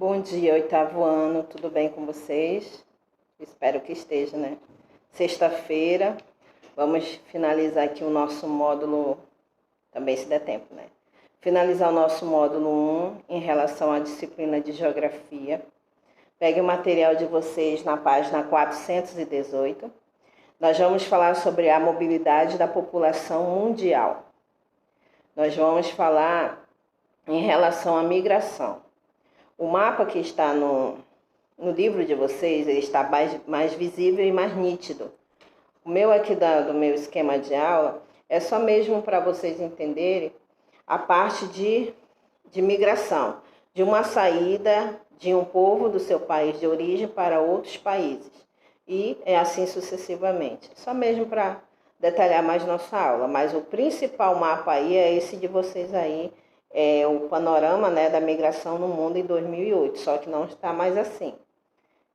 Bom dia, oitavo ano, tudo bem com vocês? Espero que esteja, né? Sexta-feira, vamos finalizar aqui o nosso módulo, também se der tempo, né? Finalizar o nosso módulo 1 em relação à disciplina de Geografia. Pegue o material de vocês na página 418. Nós vamos falar sobre a mobilidade da população mundial. Nós vamos falar em relação à migração. O mapa que está no livro de vocês, ele está mais visível e mais nítido. O meu aqui do meu esquema de aula é só mesmo para vocês entenderem a parte de migração, de uma saída de um povo do seu país de origem para outros países. E é assim sucessivamente. Só mesmo para detalhar mais nossa aula. Mas o principal mapa aí é esse de vocês aí, é o panorama, né, da migração no mundo em 2008, só que não está mais assim.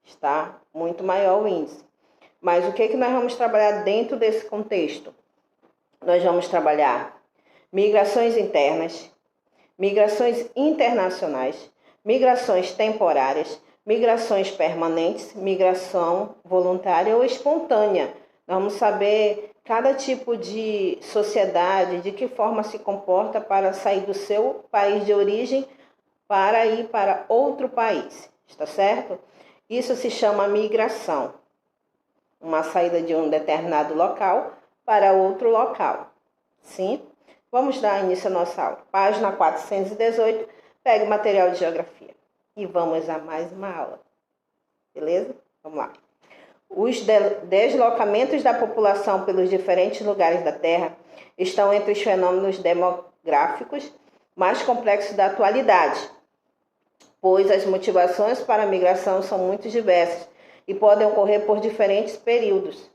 Está muito maior o índice. Mas o que nós vamos trabalhar dentro desse contexto? Nós vamos trabalhar migrações internas, migrações internacionais, migrações temporárias, migrações permanentes, migração voluntária ou espontânea. Nós vamos saber cada tipo de sociedade, de que forma se comporta para sair do seu país de origem para ir para outro país, está certo? Isso se chama migração, uma saída de um determinado local para outro local, sim? Vamos dar início à nossa aula. Página 418, pegue o material de geografia e vamos a mais uma aula, beleza? Vamos lá. Os deslocamentos da população pelos diferentes lugares da Terra estão entre os fenômenos demográficos mais complexos da atualidade, pois as motivações para a migração são muito diversas e podem ocorrer por diferentes períodos.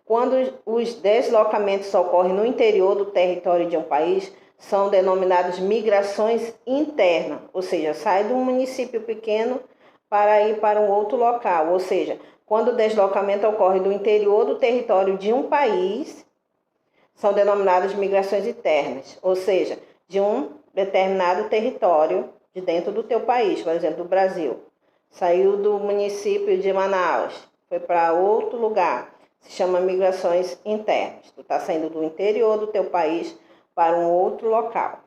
Quando os deslocamentos ocorrem no interior do território de um país, são denominados migrações internas, ou seja, sai de um município pequeno para ir para um outro local, ou seja, quando o deslocamento ocorre do interior do território de um país, são denominadas migrações internas, ou seja, de um determinado território de dentro do teu país, por exemplo, do Brasil. Saiu do município de Manaus, foi para outro lugar, se chama migrações internas. Tu está saindo do interior do teu país para um outro local.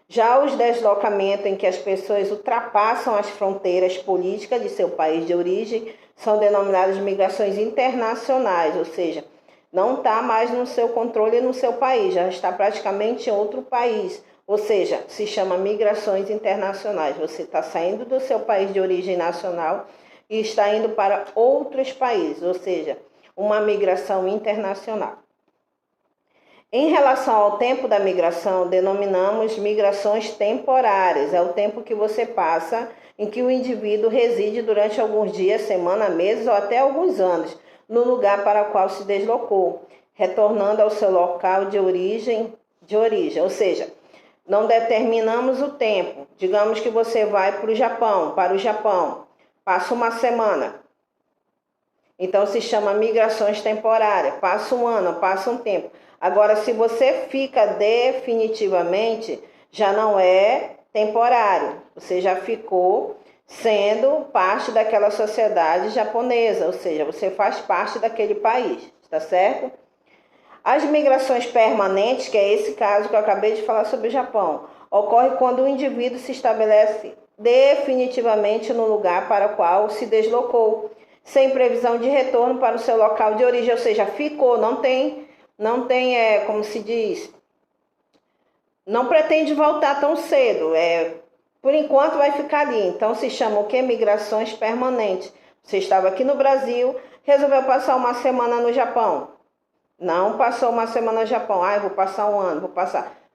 Já os deslocamentos em que as pessoas ultrapassam as fronteiras políticas de seu país de origem são denominadas migrações internacionais, ou seja, não está mais no seu controle no seu país, já está praticamente em outro país, ou seja, se chama migrações internacionais. Você está saindo do seu país de origem nacional e está indo para outros países, ou seja, uma migração internacional. Em relação ao tempo da migração, denominamos migrações temporárias. É o tempo que você passa em que o indivíduo reside durante alguns dias, semanas, meses ou até alguns anos no lugar para o qual se deslocou, retornando ao seu local de origem. Ou seja, não determinamos o tempo. Digamos que você vai para o Japão, passa uma semana. Então se chama migrações temporárias, passa um ano, passa um tempo. Agora, se você fica definitivamente, já não é temporário. Você já ficou sendo parte daquela sociedade japonesa, ou seja, você faz parte daquele país, está certo? As migrações permanentes, que é esse caso que eu acabei de falar sobre o Japão, ocorre quando o indivíduo se estabelece definitivamente no lugar para o qual se deslocou, sem previsão de retorno para o seu local de origem, ou seja, ficou, não tem, como se diz, não pretende voltar tão cedo, por enquanto vai ficar ali. Então se chama o que? Migrações permanentes. Você estava aqui no Brasil, resolveu passar uma semana no Japão. Não passou uma semana no Japão, vou passar um ano,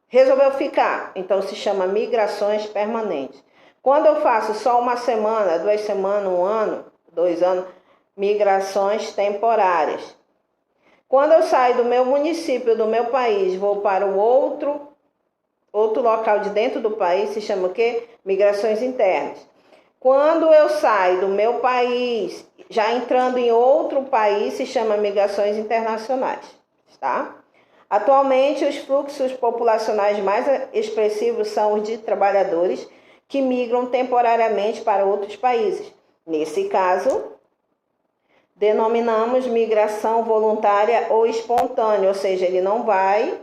resolveu ficar, então se chama migrações permanentes. Quando eu faço só uma semana, 2 semanas, 1 ano, 2 anos, migrações temporárias. Quando eu saio do meu município, do meu país, vou para o outro local de dentro do país, se chama o quê? Migrações internas. Quando eu saio do meu país, já entrando em outro país, se chama migrações internacionais, tá? Atualmente, os fluxos populacionais mais expressivos são os de trabalhadores que migram temporariamente para outros países. Nesse caso, denominamos migração voluntária ou espontânea, ou seja, ele não vai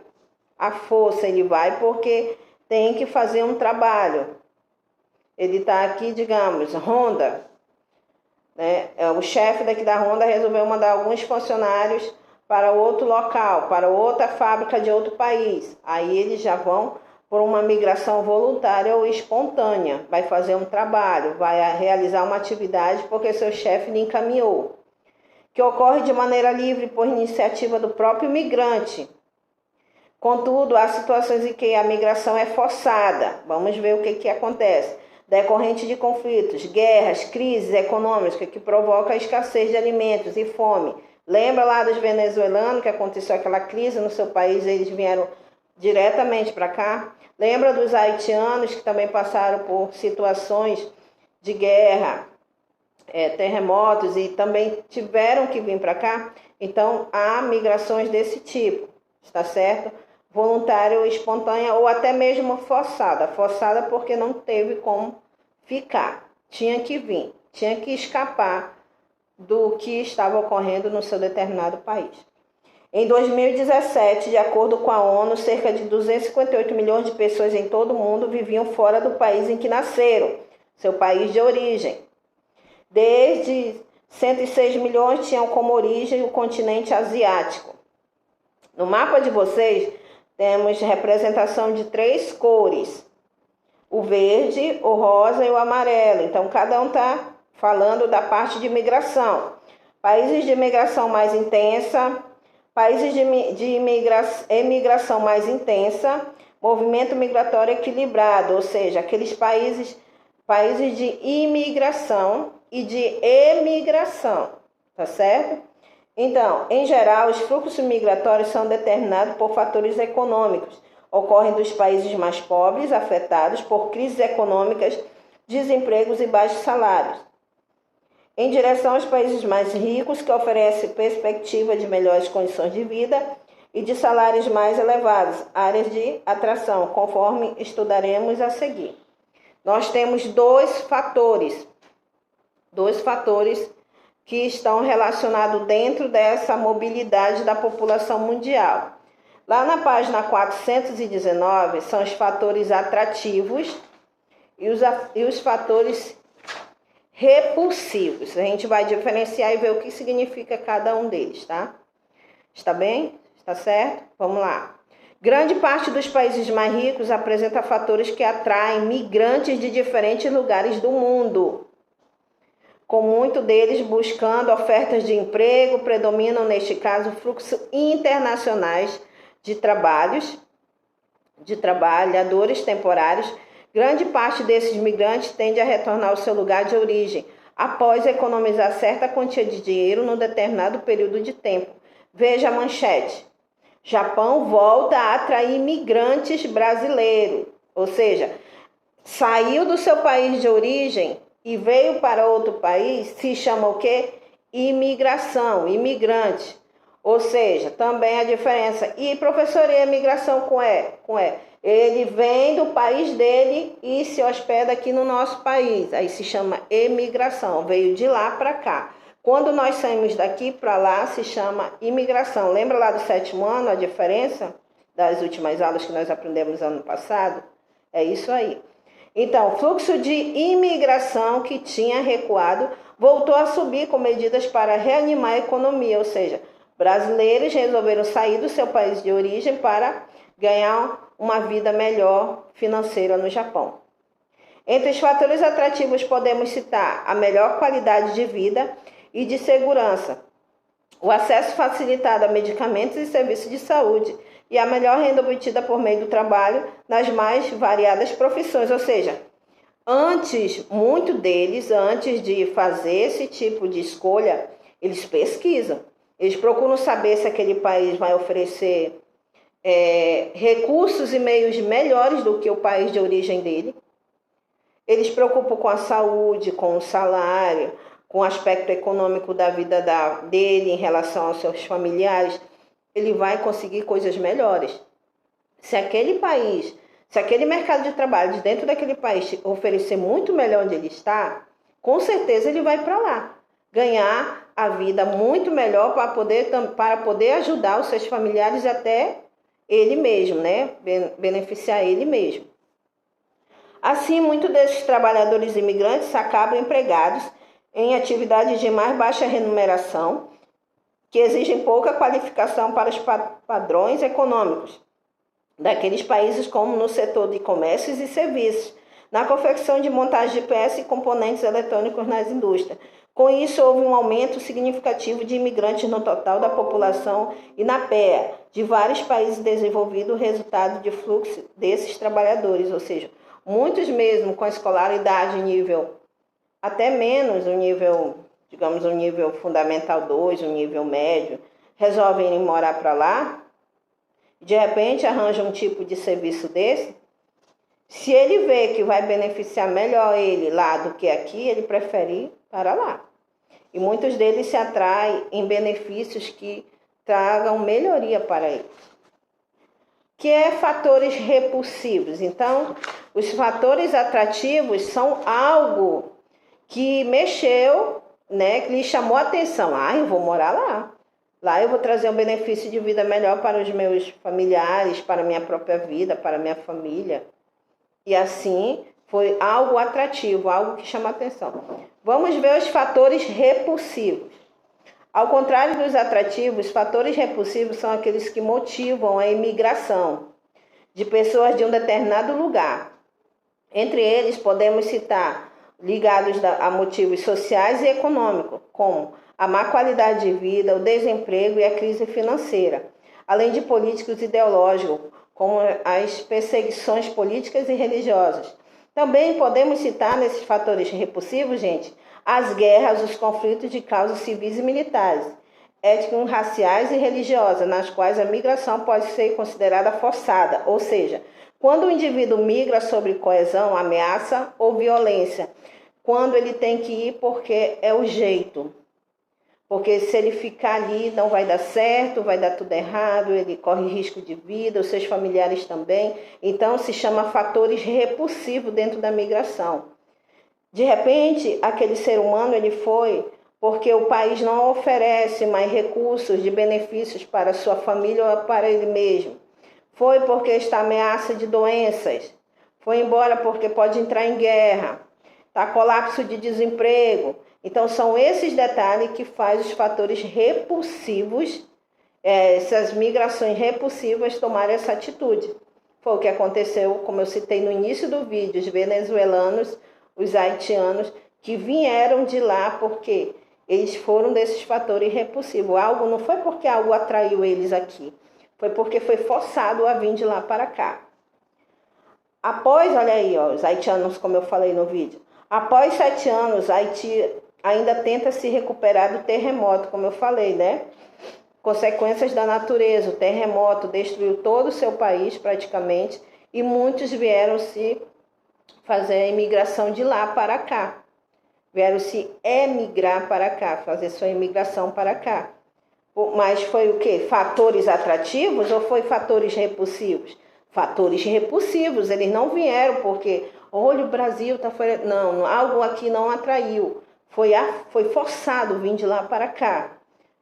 à força, ele vai porque tem que fazer um trabalho. Ele está aqui, digamos, Honda, né? O chefe daqui da Honda resolveu mandar alguns funcionários para outro local, para outra fábrica de outro país. Aí eles já vão por uma migração voluntária ou espontânea. Vai fazer um trabalho, vai realizar uma atividade porque seu chefe lhe encaminhou. Que ocorre de maneira livre por iniciativa do próprio migrante. Contudo, há situações em que a migração é forçada. Vamos ver o que acontece. Decorrente de conflitos, guerras, crises econômicas que provocam a escassez de alimentos e fome. Lembra lá dos venezuelanos que aconteceu aquela crise no seu país, eles vieram diretamente para cá? Lembra dos haitianos que também passaram por situações de guerra, terremotos e também tiveram que vir para cá? Então, há migrações desse tipo, está certo? Voluntária ou espontânea ou até mesmo forçada. Forçada porque não teve como ficar. Tinha que vir, tinha que escapar do que estava ocorrendo no seu determinado país. Em 2017, de acordo com a ONU, cerca de 258 milhões de pessoas em todo o mundo viviam fora do país em que nasceram, seu país de origem. Desde 106 milhões tinham como origem o continente asiático. No mapa de vocês, temos representação de 3 cores: o verde, o rosa e o amarelo. Então, cada um está falando da parte de migração. Países de migração mais intensa, países de emigração mais intensa, movimento migratório equilibrado, ou seja, aqueles países de imigração e de emigração, tá certo? Então, em geral, os fluxos migratórios são determinados por fatores econômicos. Ocorrem dos países mais pobres, afetados por crises econômicas, desempregos e baixos salários, em direção aos países mais ricos, que oferecem perspectiva de melhores condições de vida e de salários mais elevados, áreas de atração, conforme estudaremos a seguir. Nós temos dois fatores que estão relacionados dentro dessa mobilidade da população mundial. Lá na página 419, são os fatores atrativos e os fatores repulsivos. A gente vai diferenciar e ver o que significa cada um deles, tá? Está bem? Está certo? Vamos lá. Grande parte dos países mais ricos apresenta fatores que atraem migrantes de diferentes lugares do mundo, com muitos deles buscando ofertas de emprego. Predominam, neste caso, fluxos internacionais de trabalhadores temporários. Grande parte desses migrantes tende a retornar ao seu lugar de origem, após economizar certa quantia de dinheiro num determinado período de tempo. Veja a manchete. Japão volta a atrair imigrantes brasileiros, ou seja, saiu do seu país de origem e veio para outro país, se chama o quê? Imigração, imigrante. Ou seja, também a diferença. E professor, e a imigração com E? Ele vem do país dele e se hospeda aqui no nosso país. Aí se chama imigração, veio de lá para cá. Quando nós saímos daqui para lá, se chama imigração. Lembra lá do 7º ano, a diferença das últimas aulas que nós aprendemos ano passado? É isso aí. Então, o fluxo de imigração que tinha recuado voltou a subir com medidas para reanimar a economia, ou seja, brasileiros resolveram sair do seu país de origem para ganhar uma vida melhor financeira no Japão. Entre os fatores atrativos podemos citar a melhor qualidade de vida e de segurança, o acesso facilitado a medicamentos e serviços de saúde e a melhor renda obtida por meio do trabalho nas mais variadas profissões. Ou seja, muitos deles, antes de fazer esse tipo de escolha, eles pesquisam. Eles procuram saber se aquele país vai oferecer recursos e meios melhores do que o país de origem dele. Eles se preocupam com a saúde, com o salário, com o aspecto econômico da vida dele em relação aos seus familiares. Ele vai conseguir coisas melhores. Se aquele país Se aquele mercado de trabalho de dentro daquele país oferecer muito melhor onde ele está, com certeza ele vai para lá, ganhar a vida muito melhor para poder ajudar os seus familiares e até ele mesmo, né? Beneficiar ele mesmo. Assim, muitos desses trabalhadores imigrantes acabam empregados em atividades de mais baixa remuneração, que exigem pouca qualificação para os padrões econômicos daqueles países, como no setor de comércios e serviços, na confecção de montagem de peças e componentes eletrônicos nas indústrias. Com isso, houve um aumento significativo de imigrantes no total da população e na PEA de vários países desenvolvidos, resultado de fluxo desses trabalhadores, ou seja, muitos mesmo com a escolaridade nível até menos, o nível, digamos, o nível fundamental 2, o nível médio, resolvem ir morar para lá, de repente arranjam um tipo de serviço desse. Se ele vê que vai beneficiar melhor ele lá do que aqui, ele prefere ir para lá. E muitos deles se atraem em benefícios que tragam melhoria para eles. Que é fatores repulsivos. Então, os fatores atrativos são algo que mexeu, né, que lhe chamou a atenção. Eu vou morar lá. Lá eu vou trazer um benefício de vida melhor para os meus familiares, para a minha própria vida, para a minha família. E assim, foi algo atrativo, algo que chama a atenção. Vamos ver os fatores repulsivos. Ao contrário dos atrativos, os fatores repulsivos são aqueles que motivam a imigração de pessoas de um determinado lugar. Entre eles, podemos citar ligados a motivos sociais e econômicos, como a má qualidade de vida, o desemprego e a crise financeira, além de políticos ideológicos, como as perseguições políticas e religiosas. Também podemos citar nesses fatores repulsivos, gente, as guerras, os conflitos de causas civis e militares, étnicos, raciais e religiosas, nas quais a migração pode ser considerada forçada, ou seja, quando o indivíduo migra sobre coesão, ameaça ou violência, quando ele tem que ir porque é o jeito. Porque se ele ficar ali não vai dar certo, vai dar tudo errado, ele corre risco de vida, os seus familiares também. Então se chama fatores repulsivos dentro da migração. De repente, aquele ser humano ele foi porque o país não oferece mais recursos de benefícios para a sua família ou para ele mesmo. Foi porque está ameaça de doenças. Foi embora porque pode entrar em guerra. Está colapso de desemprego. Então, são esses detalhes que fazem os fatores repulsivos, essas migrações repulsivas, tomarem essa atitude. Foi o que aconteceu, como eu citei no início do vídeo, os venezuelanos, os haitianos, que vieram de lá porque eles foram desses fatores repulsivos. Não foi porque algo atraiu eles aqui, foi porque foi forçado a vir de lá para cá. Após, olha aí, os haitianos, como eu falei no vídeo, após 7 anos, Haiti ainda tenta se recuperar do terremoto, como eu falei, né? Consequências da natureza, o terremoto destruiu todo o seu país praticamente e muitos vieram se fazer a imigração de lá para cá. Vieram se emigrar para cá, fazer sua imigração para cá. Mas foi o quê? Fatores atrativos ou foi fatores repulsivos? Fatores repulsivos, eles não vieram porque, olha, o Brasil está fora. Não, algo aqui não atraiu. Foi forçado vir de lá para cá.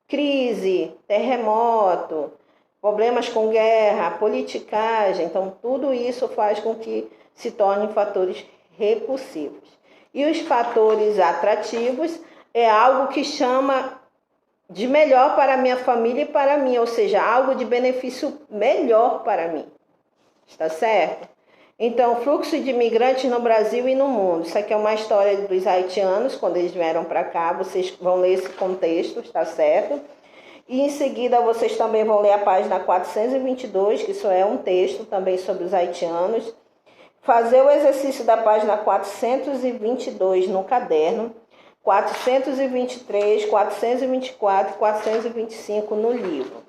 Crise, terremoto, problemas com guerra, politicagem. Então, tudo isso faz com que se tornem fatores repulsivos. E os fatores atrativos é algo que chama de melhor para a minha família e para mim, ou seja, algo de benefício melhor para mim. Está certo? Então, fluxo de imigrantes no Brasil e no mundo. Isso aqui é uma história dos haitianos, quando eles vieram para cá. Vocês vão ler esse contexto, está certo? E em seguida vocês também vão ler a página 422, que isso é um texto também sobre os haitianos. Fazer o exercício da página 422 no caderno, 423, 424 e 425 no livro.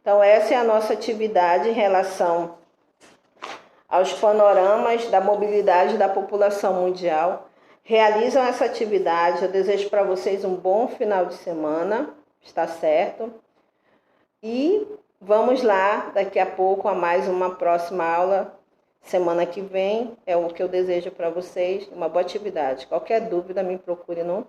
Então, essa é a nossa atividade em relação aos panoramas da mobilidade da população mundial. Realizam essa atividade. Eu desejo para vocês um bom final de semana, está certo? E vamos lá, daqui a pouco, a mais uma próxima aula, semana que vem é o que eu desejo para vocês, uma boa atividade. Qualquer dúvida, me procure no